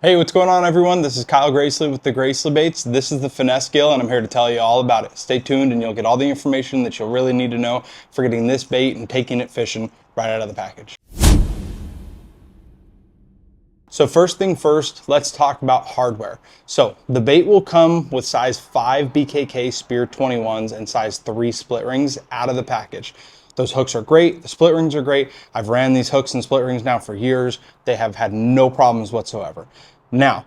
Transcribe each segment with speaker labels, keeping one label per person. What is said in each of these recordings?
Speaker 1: Hey, what's going on everyone? This is Kyle Gracely with the Gracely Baits. This is the Finesse Gill and I'm here to tell you all about it. Stay tuned and you'll get all the information that you'll really need to know for getting this bait and taking it fishing right out of the package. So first thing first, let's talk about hardware. So the bait will come with size 5 BKK Spear 21s and size 3 split rings out of the package. Those hooks are great, the split rings are great. I've ran these hooks and split rings now for years. They have had no problems whatsoever. Now,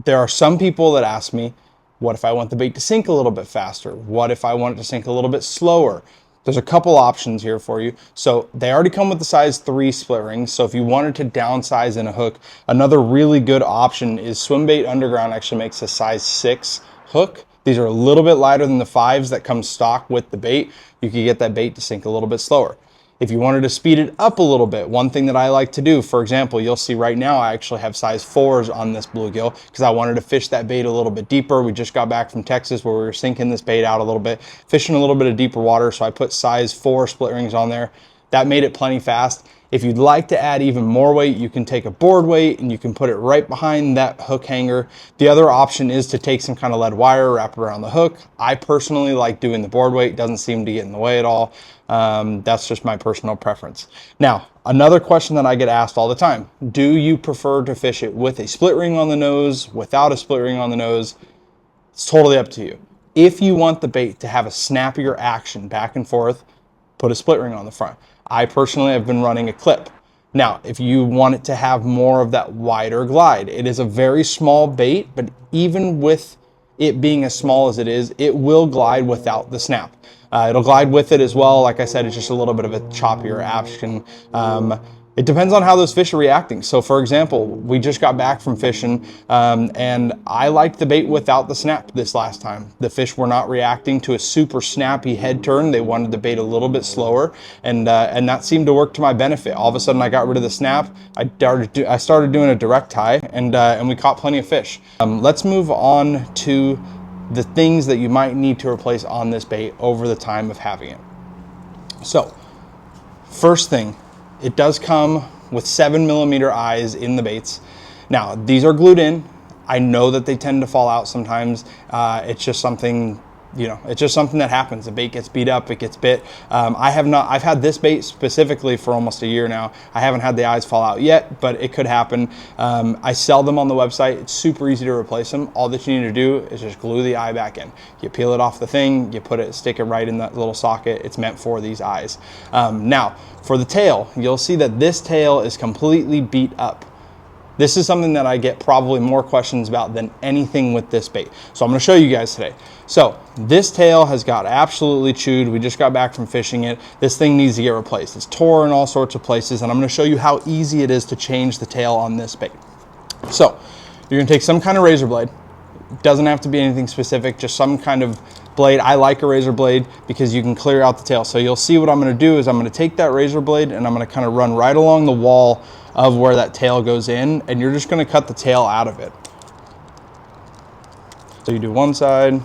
Speaker 1: there are some people that ask me, what if I want the bait to sink a little bit faster? What if I want it to sink a little bit slower? There's a couple options here for you. So they already come with the size 3 split rings. So if you wanted to downsize in a hook, another really good option is Swim Bait Underground actually makes a size 6 hook. These are a little bit lighter than the 5s that come stock with the bait. You can get that bait to sink a little bit slower. If you wanted to speed it up a little bit, one thing that I like to do, for example, you'll see right now I actually have size 4s on this bluegill because I wanted to fish that bait a little bit deeper. We just got back from Texas where we were sinking this bait out a little bit, fishing a little bit of deeper water, so I put size 4 split rings on there. That made it plenty fast. If you'd like to add even more weight, you can take a board weight and you can put it right behind that hook hanger. The other option is to take some kind of lead wire, wrap it around the hook. I personally like doing the board weight. It doesn't seem to get in the way at all. That's just my personal preference. Now, another question that I get asked all the time, do you prefer to fish it with a split ring on the nose, without a split ring on the nose? It's totally up to you. If you want the bait to have a snappier action back and forth, put a split ring on the front. I personally have been running a clip. Now, if you want it to have more of that wider glide, it is a very small bait, but even with it being as small as it is, it will glide without the snap. It'll glide with it as well. Like I said, it's just a little bit of a choppier action. It depends on how those fish are reacting. So for example, we just got back from fishing and I liked the bait without the snap this last time. The fish were not reacting to a super snappy head turn. They wanted the bait a little bit slower and that seemed to work to my benefit. All of a sudden I got rid of the snap. I started doing a direct tie and we caught plenty of fish. Let's move on to the things that you might need to replace on this bait over the time of having it. So first thing, it does come with 7mm eyes in the baits. Now, these are glued in. I know that they tend to fall out sometimes. It's just something, it's just something that happens. The bait gets beat up, it gets bit. I've had this bait specifically for almost a year now. I haven't had the eyes fall out yet, but it could happen. I sell them on the website. It's super easy to replace them. All that you need to do is just glue the eye back in. You peel it off the thing, you stick it right in that little socket. It's meant for these eyes. Now, for the tail, you'll see that this tail is completely beat up. This is something that I get probably more questions about than anything with this bait. So I'm gonna show you guys today. So this tail has got absolutely chewed. We just got back from fishing it. This thing needs to get replaced. It's tore in all sorts of places, and I'm gonna show you how easy it is to change the tail on this bait. So you're gonna take some kind of razor blade. It doesn't have to be anything specific, just some kind of blade. I like a razor blade because you can clear out the tail. So you'll see what I'm gonna do is I'm gonna take that razor blade and I'm gonna kind of run right along the wall of where that tail goes in, and you're just gonna cut the tail out of it. So you do one side,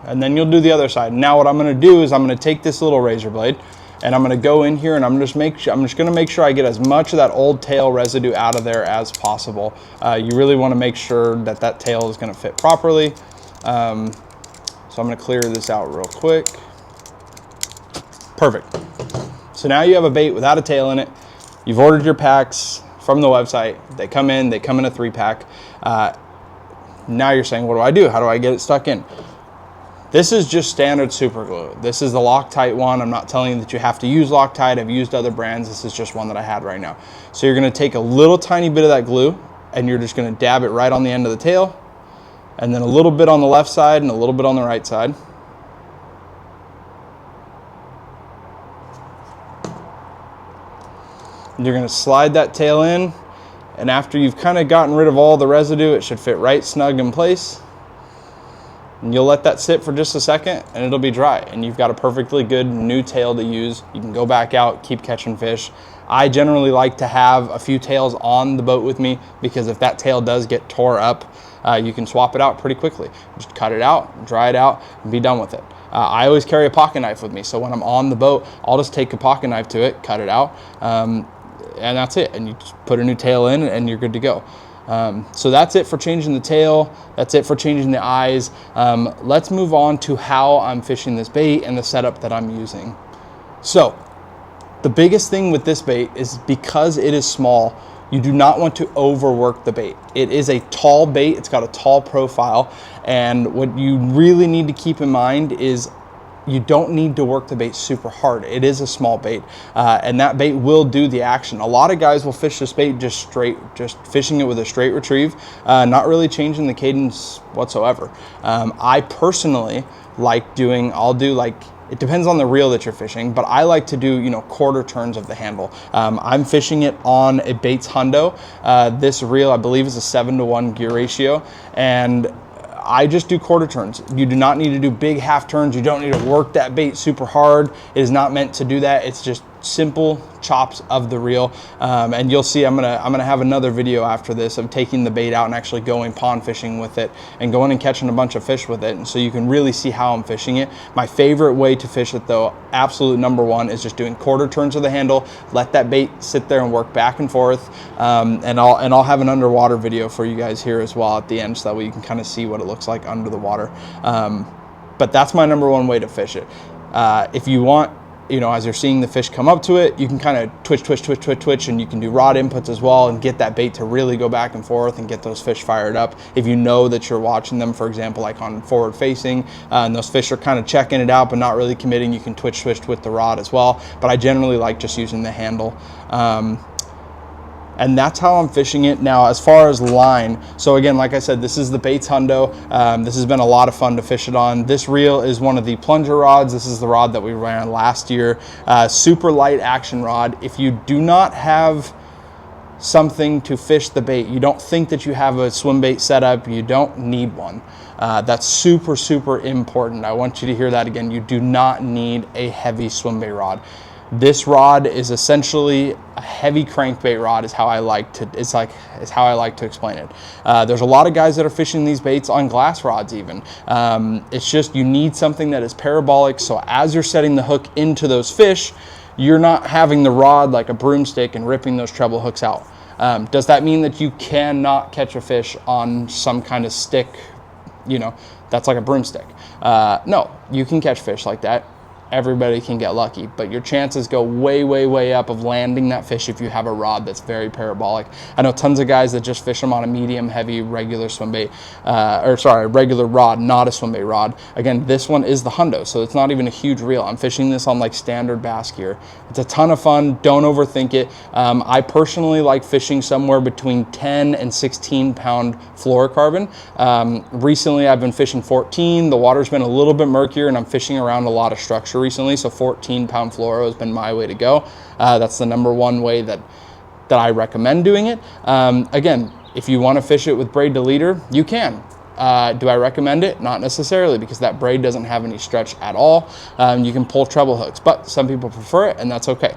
Speaker 1: and then you'll do the other side. Now what I'm gonna do is I'm gonna take this little razor blade and I'm gonna go in here and I'm just gonna make sure I get as much of that old tail residue out of there as possible. You really wanna make sure that that tail is gonna fit properly. So I'm gonna clear this out real quick. Perfect. So now you have a bait without a tail in it. You've ordered your packs from the website. They come in a 3-pack. Now you're saying, what do I do? How do I get it stuck in? This is just standard super glue. This is the Loctite one. I'm not telling you that you have to use Loctite. I've used other brands. This is just one that I had right now. So you're gonna take a little tiny bit of that glue and you're just gonna dab it right on the end of the tail, and then a little bit on the left side and a little bit on the right side. You're gonna slide that tail in, and after you've kind of gotten rid of all the residue, it should fit right snug in place. And you'll let that sit for just a second and it'll be dry, and you've got a perfectly good new tail to use. You can go back out, keep catching fish. I generally like to have a few tails on the boat with me because if that tail does get tore up, you can swap it out pretty quickly. Just cut it out, dry it out, and be done with it. I always carry a pocket knife with me, so when I'm on the boat, I'll just take a pocket knife to it, cut it out. and that's it. And you just put a new tail in and you're good to go. So that's it for changing the tail. That's it for changing the eyes. Let's move on to how I'm fishing this bait and the setup that I'm using. So the biggest thing with this bait is because it is small, you do not want to overwork the bait. It is a tall bait, it's got a tall profile, and what you really need to keep in mind is you don't need to work the bait super hard. It is a small bait, and that bait will do the action. A lot of guys will fish this bait just fishing it with a straight retrieve, not really changing the cadence whatsoever. I personally like it depends on the reel that you're fishing, but I like to do, quarter turns of the handle. I'm fishing it on a Bates Hundo. This reel, I believe, is a 7-to-1 gear ratio, and I just do quarter turns. You do not need to do big half turns. You don't need to work that bait super hard. It is not meant to do that. It's just simple chops of the reel, and you'll see I'm gonna have another video after this of taking the bait out and actually going pond fishing with it and going and catching a bunch of fish with it, and so you can really see how I'm fishing it. My favorite way to fish it, though, absolute number one, is just doing quarter turns of the handle. Let that bait sit there and work back and forth, and I'll have an underwater video for you guys here as well at the end, so that way you can kind of see what it looks like under the water. But that's my number one way to fish it. If you want, as you're seeing the fish come up to it, you can kind of twitch, and you can do rod inputs as well and get that bait to really go back and forth and get those fish fired up. If you know that you're watching them, for example, like on forward facing, and those fish are kind of checking it out but not really committing, you can twitch with the rod as well. But I generally like just using the handle. And that's how I'm fishing it. Now, as far as line, so again, like I said, this is the Bates Hundo. This has been a lot of fun to fish it on. This reel is one of the plunger rods. This is the rod that we ran last year. Super light action rod. If you do not have something to fish the bait, you don't think that you have a swim bait setup, you don't need one. That's super, super important. I want you to hear that again. You do not need a heavy swim bait rod. This rod is essentially a heavy crankbait rod, is how I like to explain it. There's a lot of guys that are fishing these baits on glass rods even. It's just you need something that is parabolic, so as you're setting the hook into those fish, you're not having the rod like a broomstick and ripping those treble hooks out. Does that mean that you cannot catch a fish on some kind of stick, that's like a broomstick? No, you can catch fish like that. Everybody can get lucky, but your chances go way, way, way up of landing that fish if you have a rod that's very parabolic. I know tons of guys that just fish them on a medium heavy regular swim bait, regular rod, not a swim bait rod. Again, this one is the Hundo, so it's not even a huge reel. I'm fishing this on like standard bass gear. It's a ton of fun. Don't overthink it. I personally like fishing somewhere between 10 and 16 pound fluorocarbon. Recently I've been fishing 14. The water's been a little bit murkier and I'm fishing around a lot of structure recently, so 14-pound fluoro has been my way to go. That's the number one way that I recommend doing it. Again, if you want to fish it with braid to leader, you can. Do I recommend it? Not necessarily, because that braid doesn't have any stretch at all. You can pull treble hooks, but some people prefer it, and that's okay.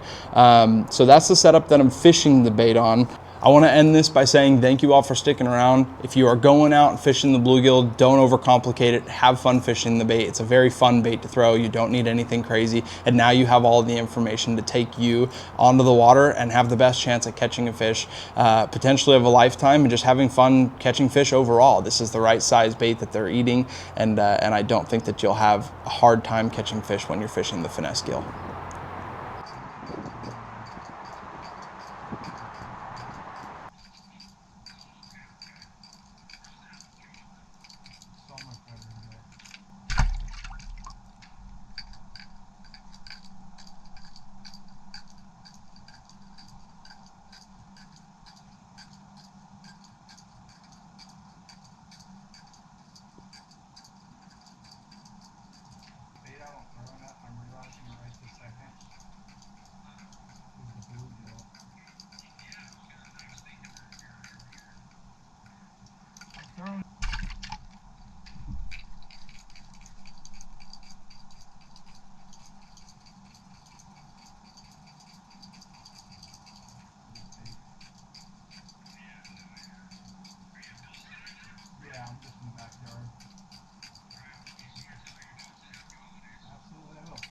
Speaker 1: So that's the setup that I'm fishing the bait on. I want to end this by saying thank you all for sticking around. If you are going out and fishing the bluegill, don't overcomplicate it. Have fun fishing the bait. It's a very fun bait to throw. You don't need anything crazy. And now you have all the information to take you onto the water and have the best chance at catching a fish, potentially of a lifetime, and just having fun catching fish overall. This is the right size bait that they're eating, and I don't think that you'll have a hard time catching fish when you're fishing the Finesse Gill.